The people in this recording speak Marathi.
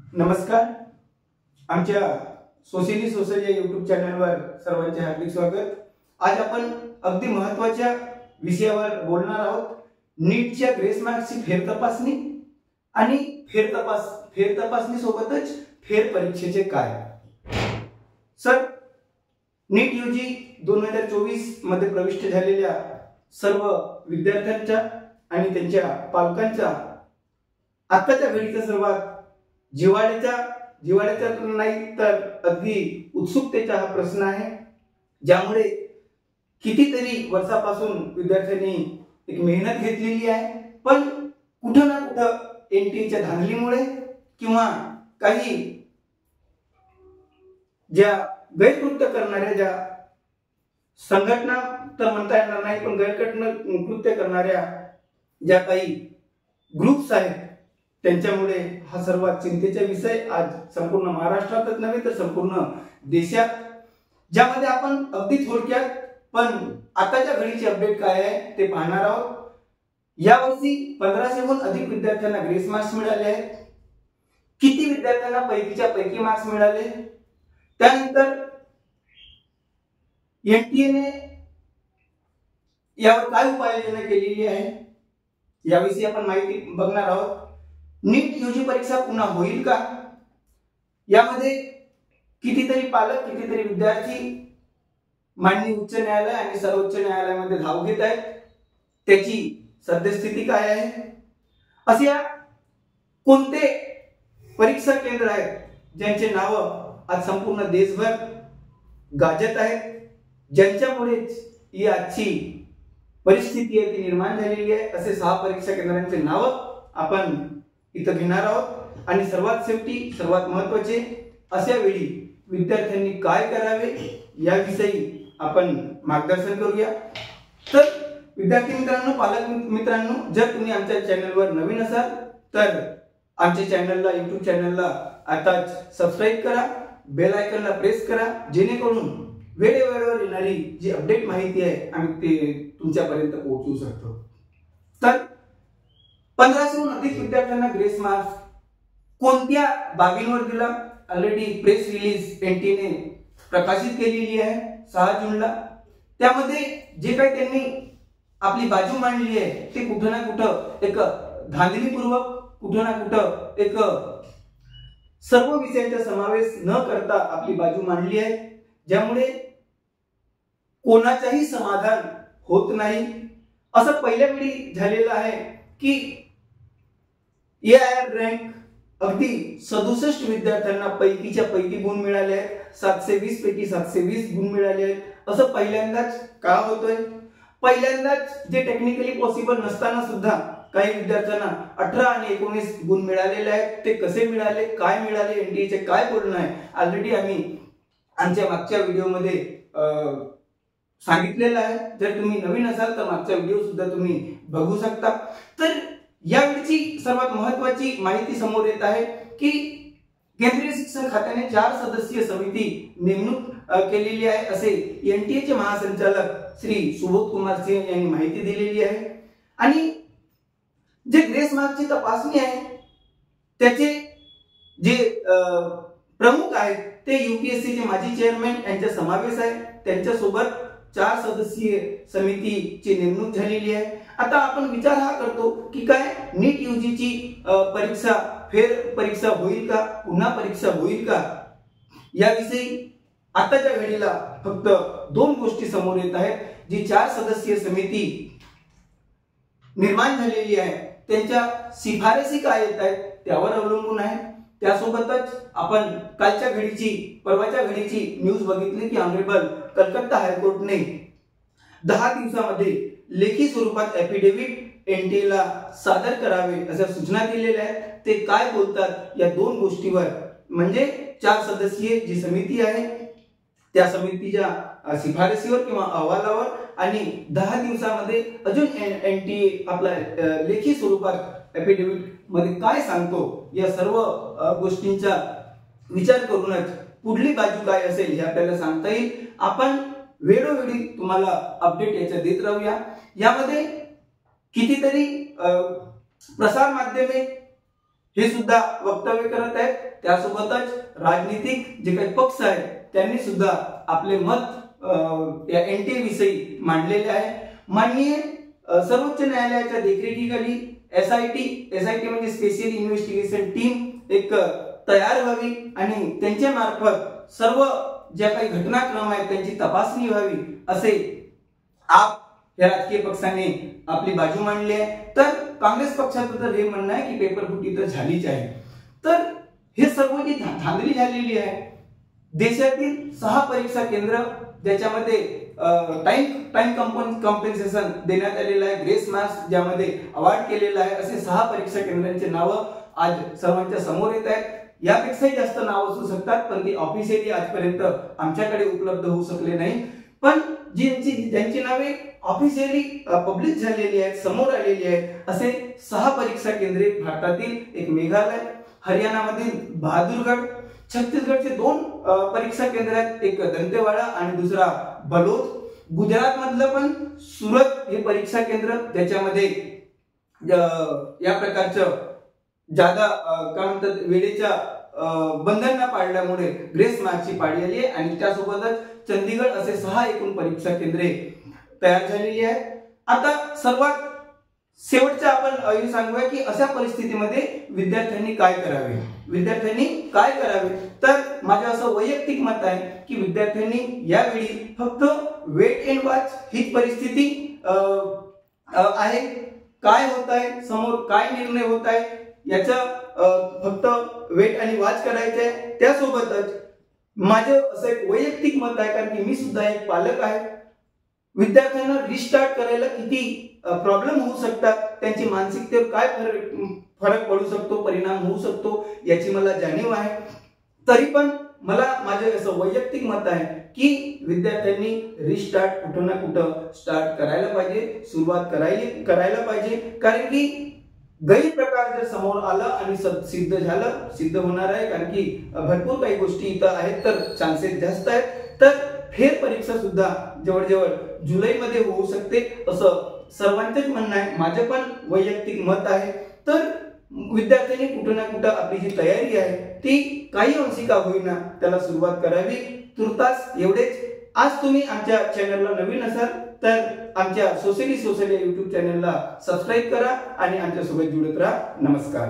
नमस्कार. आमच्या सोशली सोशल या यूट्यूब चॅनलवर सर्वांचे हार्दिक स्वागत. आज आपण अगदी महत्त्वाच्या विषयावर बोलणार आहोत. नीटच्या ग्रेस मार्क्सची फेरतपासणी आणि फेरतपासणी सोबतच फेर परीक्षेचे काय. सर, नीट यूजी 2024 मध्ये प्रविष्ट झालेल्या सर्व विद्यार्थ्यांच्या आणि त्यांच्या पालकांच्या आताच्या घडीचा सर्वात जिव्हाळ्याचा नाही तर अगदी उत्सुकतेचा हा प्रश्न आहे, ज्यामुळे कितीतरी वर्षापासून विद्यार्थ्यांनी एक मेहनत घेतलेली आहे, पण कुठं ना कुठं एनटीएच्या धांदलीमुळे किंवा काही ज्या गैरकृत्य करणाऱ्या ज्या संघटना तर म्हणता येणार नाही, पण गैरकृत्य करणाऱ्या ज्या काही ग्रुप्स आहेत त्यांच्यामुळे हा सर्वात चिंतेचा विषय आज संपूर्ण महाराष्ट्रातच नव्हे तर संपूर्ण देशात, ज्यामध्ये आपण अगदी थोडक्यात पण आताच्या घडीची अपडेट काय आहे ते पाहणार आहोत. यावर्षी 1500हून अधिक विद्यार्थ्यांना ग्रेस मार्क्स मिळाले आहेत. किती विद्यार्थ्यांना पैकीच्या पैकी मार्क्स मिळाले, त्यानंतर एनटीएने यावर काय उपाययोजना केलेली आहे याविषयी आपण माहिती बघणार आहोत. नीट यूजी परीक्षा पुन्हा होईल का, यामध्ये कितीतरी पालक कितीतरी विद्यार्थी माननीय उच्च न्यायालय आणि सर्वोच्च न्यायालयामध्ये धाव घेत आहेत. त्याची सद्यस्थिती काय आहे, असे कोणते परीक्षा केंद्र आहेत ज्यांचे नाव आज संपूर्ण देशभर गाजत आहेत, ज्यांच्यामुळेच ही आजची परिस्थिती आहे ती निर्माण झालेली आहे. असे 6 परीक्षा केंद्रांचे नाव आपण इथं घेणार आहोत. आणि सर्वात शेवटी सर्वात महत्त्वाचे, अशा वेळी विद्यार्थ्यांनी काय करावे याविषयी आपण मार्गदर्शन करूया. तर विद्यार्थी मित्रांनो, पालक मित्रांनो, जर तुम्ही आमच्या चॅनलवर नवीन असाल तर आमच्या चॅनलला, यूट्यूब चॅनलला आताच सबस्क्राईब करा, बेल आयकॉनला प्रेस करा, जेणेकरून वेळेवेळेवर येणारी जी अपडेट माहिती आहे आम्ही ते तुमच्यापर्यंत पोहोचवू शकतो. तर 1500हून अधिक विद्यार्थ्यांना ग्रेस मार्क्स कोणत्या बाबींवर दिला, ऑलरेडी प्रेस रिलीज एनटीएने प्रकाशित केलेली आहे 6 जूनला. त्यामध्ये जे काही त्यांनी आपली बाजू मांडली आहे ते कुठं ना कुठं एक धांदलीपूर्वक, कुठं ना कुठं एक सर्व विषयांचा समावेश न करता आपली बाजू मांडली आहे, ज्यामुळे कोणाचाही समाधान होत नाही. असं पहिल्या वेळी झालेलं आहे की एआयआर रँक अगदी 67 विद्यार्थ्यांना पैकीच्या पैकी गुण मिळाले आहेत. 720 पैकी 720 गुण मिळाले आहेत. असं पहिल्यांदाच का होतोय. पहिल्यांदाच जे टेक्निकली पॉसिबल नसताना सुद्धा काही विद्यार्थ्यांना 18 आणि 19 गुण मिळालेले आहेत. ते कसे मिळाले, काय मिळाले, एनटीएचे काय बोलणं आहे, ऑलरेडी आम्ही आमच्या मागच्या व्हिडिओमध्ये सांगितलेलं आहे. जर तुम्ही नवीन असाल तर मागचा व्हिडिओ सुद्धा तुम्ही बघू शकता. तर यावेळची सर्वात महत्त्वाची माहिती समोर येत आहे की केंद्रीय शिक्षण खात्याने 4 सदस्यीय समिती नेमणूक केलेली आहे, असे एनटीएचे महासंचालक श्री सुबोध कुमार सिंह यांनी माहिती दिलेली आहे. आणि जे ग्रेस मार्क्सची तपासणी आहे त्याचे जे प्रमुख आहेत ते यूपीएससीचे माजी चेअरमॅन यांचा समावेश आहे. त्यांच्यासोबत 4 सदस्यीय समितीची नेमणूक झालेली आहे. आता आपण विचार हा करतो की काय नीट यूजीची परीक्षा फेर परीक्षा होईल का, पुन्हा परीक्षा होईल का, याविषयी आताच्या घडीला फक्त 2 गोष्टी समोर येत आहेत. जी 4 सदस्यीय समिती निर्माण झालेली आहे त्यांच्या शिफारसी काय येत आहेत त्यावर अवलंबून आहे. त्यासोबतच आपण कालच्या घडीची, परवाच्या घडीची न्यूज बघितली की ऑनरेबल कलकत्ता हायकोर्टने 10 दिवसामध्ये लेखी स्वरूपात ॲफिडेव्हिट एनटीएला सादर करावे अशा सूचना केलेल्या आहेत. ते काय बोलतात या 2 गोष्टीवर, म्हणजे 4 सदस्यीय जी समिती आहे त्या समितीच्या शिफारसीवर किंवा अहवालावर आणि 10 दिवसामध्ये अजून एनटीए आपला लेखी स्वरूपात ॲफिडेव्हिट मध्ये काय सांगतो या सर्व गोष्टींचा विचार करूनच पुढली बाजू काय असेल हे आपल्याला सांगता येईल. आपण वेळोवेळी तुम्हाला अपडेट याच्या देत राहूया. यामध्ये कितीतरी प्रसार माध्यमे हे सुद्धा वक्तव्य करत आहेत. त्यासोबतच राजनीतिक जे काही पक्ष आहेत त्यांनी सुद्धा आपले मत या एनटीए विषयी मांडलेले आहे. माननीय सर्वोच्च न्यायालयाच्या देखरेखीखाली एसआयटी म्हणजे स्पेशल इन्व्हेस्टिगेशन टीम एक तयार व्हावी आणि त्यांच्या मार्फत सर्व ज्या काही घटनाक्रम आहेत त्यांची तपासणी व्हावी असे आप या राजकीय पक्षाने आपली बाजू मांडली आहे. तर काँग्रेस पक्षाचं तर हे म्हणणं आहे की पेपरफुटी तर झालीच आहे. तर हे सर्व जी धांदली झालेली आहे, देशातील 6 परीक्षा केंद्र ज्याच्यामध्ये टाइम कॉम्पेन्सेशन देण्यात आलेलं आहे, ग्रेस मार्क्स ज्यामध्ये अवॉर्ड केलेला आहे, असे 6 परीक्षा केंद्रांचे नावं आज सर्वांच्या समोर येत आहेत. यापेक्षाही जास्त नाव असू शकतात, पण ती ऑफिशियली आजपर्यंत आमच्याकडे उपलब्ध होऊ शकले नाही. पण ज्यांची नावे ऑफिशियली पब्लिश झालेली आहेत, समोर आलेली आहेत, असे 6 परीक्षा केंद्रे भारतातील एक मेघालय, हरियाणामधील बहादुरगड, छत्तीसगडचे 2 परीक्षा केंद्र आहेत, एक दंतेवाडा आणि दुसरा बलोद. गुजरात मधलं पण सुरत हे परीक्षा केंद्र ज्याच्यामध्ये या प्रकारचं ज्यादा काय म्हणतात वेळेच्या बंधन पाळल्यामुळे ग्रेस मार्कची पाळी आली आहे आणि त्यासोबतच चंदीगड असे 6 एकूण परीक्षा केंद्रे तयार झालेली आहेत. आता सर्वात शेवटचं आपण हे सांगूया की अशा परिस्थितीमध्ये विद्यार्थ्यांनी काय करावे. तर माझं असं वैयक्तिक मत आहे की विद्यार्थ्यांनी यावेळी फक्त वेट एंड वॉच हीच परिस्थिती आहे. काय होत आहे समोर, काय निर्णय होत आहे याचा फक्त वेट आणि वॉच करायचे आहे. त्यासोबतच माझं असं एक वैयक्तिक मत आहे, कारण की मी सुद्धा एक पालक आहे, विद्यार्थ्यांना रिस्टार्ट करायला किती प्रॉब्लेम होऊ शकतात, त्यांची मानसिकतेवर काय फरक पडू शकतो, परिणाम होऊ शकतो याची मला जाणीव आहे. तरी पण मला माझं असं वैयक्तिक मत आहे की विद्यार्थ्यांनी रिस्टार्ट कुठं ना कुठं स्टार्ट करायला पाहिजे, सुरुवात करायला पाहिजे. कारण की गैरप्रकार जर समोर आला आणि सिद्ध होणार आहे, कारण की भरपूर काही गोष्टी इथं आहेत, तर चान्सेस जास्त आहेत. तर फेर परीक्षा सुद्धा जवळजवळ जुलैमध्ये होऊ शकते असं सर्वांचंच म्हणणं आहे, माझं पण वैयक्तिक मत आहे. तर विद्यार्थ्यांनी कुठं ना कुठं आपली जी तयारी आहे ती काही अंशी का होईना त्याला सुरुवात करावी. तुर्तास एवढेच. आज तुम्ही आमच्या चॅनलला नवीन असाल तर आमच्या सोशली YouTube चॅनलला सबस्क्राईब करा आणि आमच्या सोबत जुळत राहा. नमस्कार.